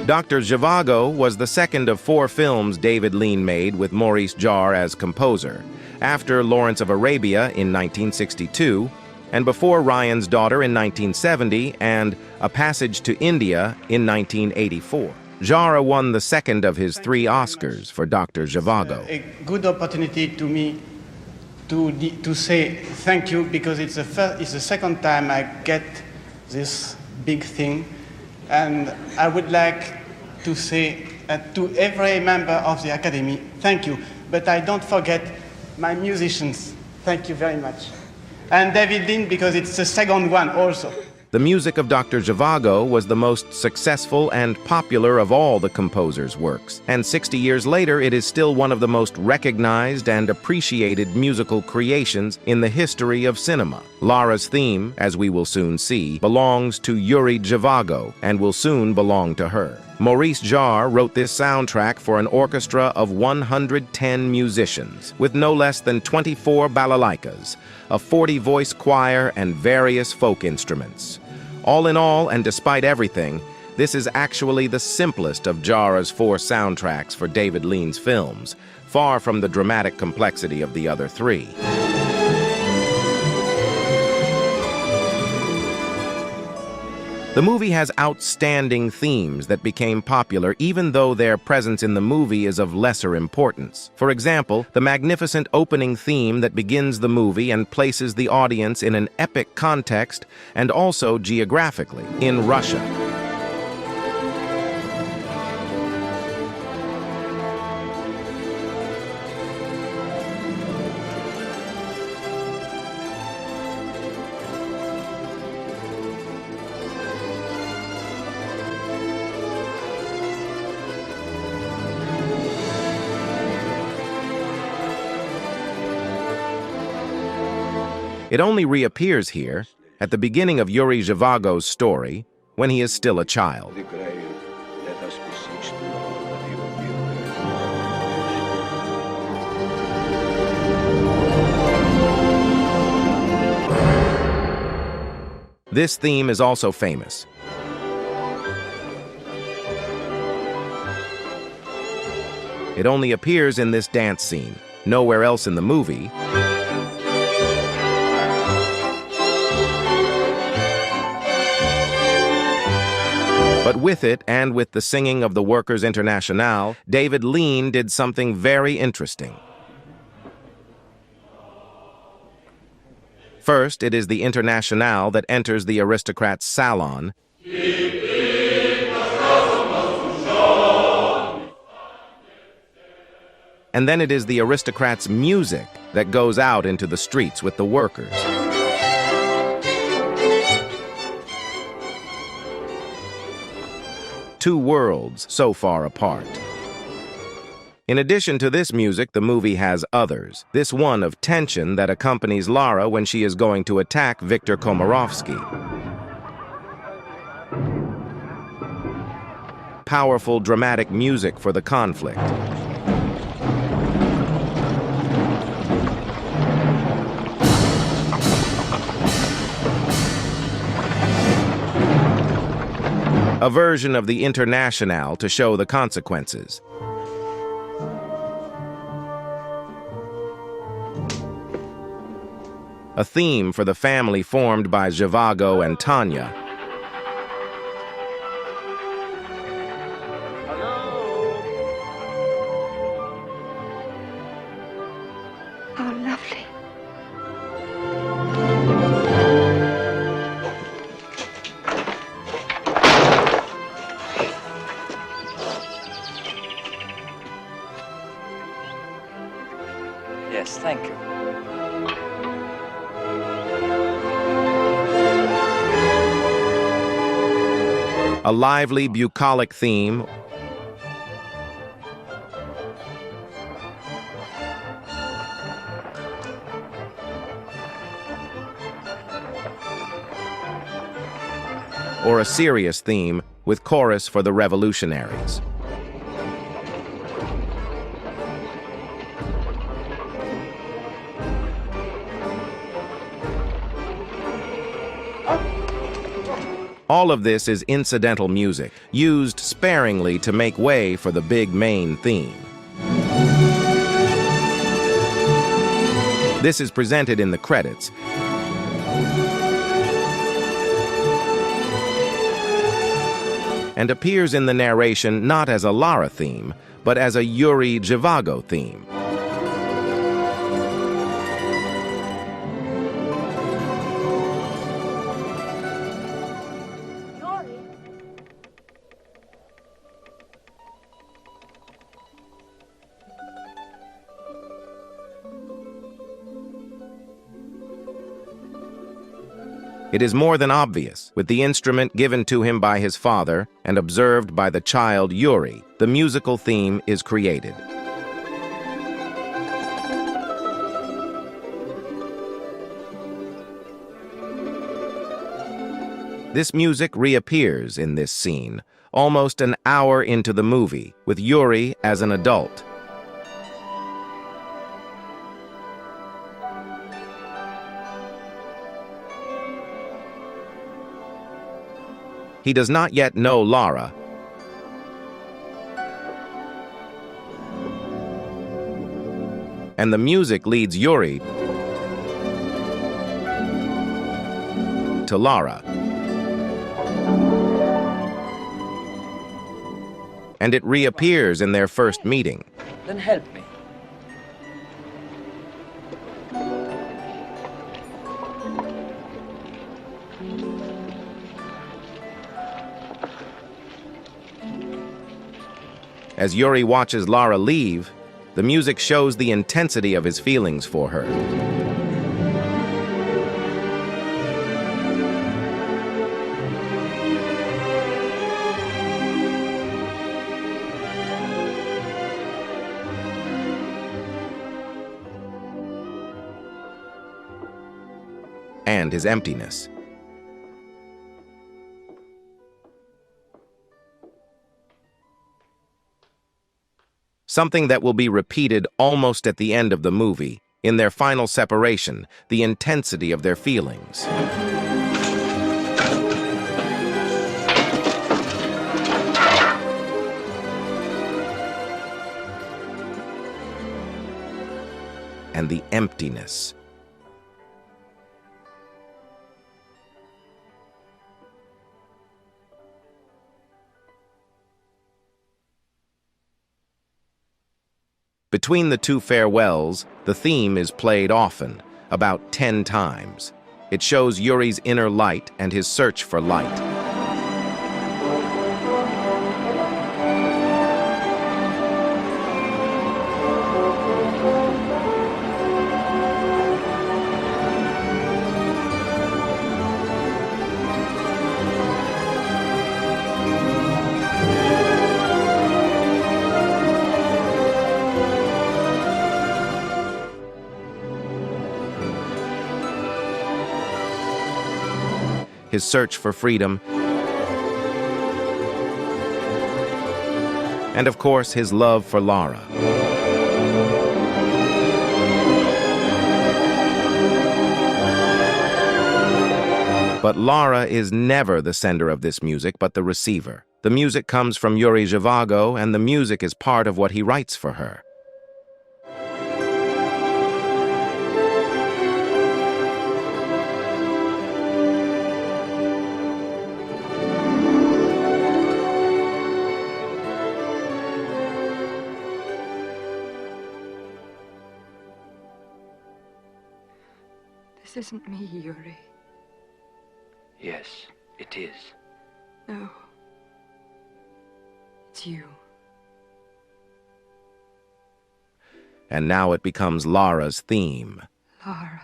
Dr. Zhivago was the second of 4 films David Lean made with Maurice Jarre as composer, after Lawrence of Arabia in 1962, and before Ryan's Daughter in 1970 and A Passage to India in 1984. Jarre won the second of his 3 Oscars for Dr. Zhivago. A good opportunity to me to say thank you, because it's the second time I get this big thing. And I would like to say to every member of the Academy, thank you. But I don't forget my musicians. Thank you very much. And David Lean, because it's the second one also. The music of Dr. Zhivago was the most successful and popular of all the composer's works, and 60 years later it is still one of the most recognized and appreciated musical creations in the history of cinema. LARA's theme, as we will soon see, belongs to Yuri Zhivago and will soon belong to her. Maurice Jarre wrote this soundtrack for an orchestra of 110 musicians, with no less than 24 balalaikas, a 40-voice choir, and various folk instruments. All in all, and despite everything, this is actually the simplest of Jarre's 4 soundtracks for David Lean's films, far from the dramatic complexity of the other 3. The movie has outstanding themes that became popular even though their presence in the movie is of lesser importance. For example, the magnificent opening theme that begins the movie and places the audience in an epic context and also geographically, in Russia. It only reappears here, at the beginning of Yuri Zhivago's story, when he is still a child. This theme is also famous. It only appears in this dance scene, nowhere else in the movie. But with it, and with the singing of the Workers' Internationale, David Lean did something very interesting. First, it is the Internationale that enters the aristocrat's salon, and then it is the aristocrat's music that goes out into the streets with the workers. Two worlds so far apart. In addition to this music, the movie has others. This one of tension that accompanies Lara when she is going to attack Viktor Komarovsky. Powerful, dramatic music for the conflict. A version of the Internationale to show the consequences. A theme for the family formed by Zhivago and Tanya. Oh, lovely. Yes, thank you. A lively, bucolic theme, or a serious theme with chorus for the revolutionaries. All of this is incidental music, used sparingly to make way for the big main theme. This is presented in the credits. And appears in the narration not as a LARA theme, but as a Zhivago theme. It is more than obvious. With the instrument given to him by his father and observed by the child Yuri, the musical theme is created. This music reappears in this scene, almost an hour into the movie, with Yuri as an adult. He does not yet know LARA, and the music leads Yuri to LARA. And it reappears in their first meeting. Then help me. As Yuri watches LARA leave, the music shows the intensity of his feelings for her. And his emptiness. Something that will be repeated almost at the end of the movie, in their final separation, the intensity of their feelings. And the emptiness. Between the two farewells, the theme is played often, about 10 times. It shows Yuri's inner light and his search for light. His search for freedom, and of course his love for LARA. But LARA is never the sender of this music, but the receiver. The music comes from Maurice Jarre, and the music is part of what he writes for her. This isn't me, Yuri. Yes, it is. No. It's you. And now it becomes LARA's theme. LARA.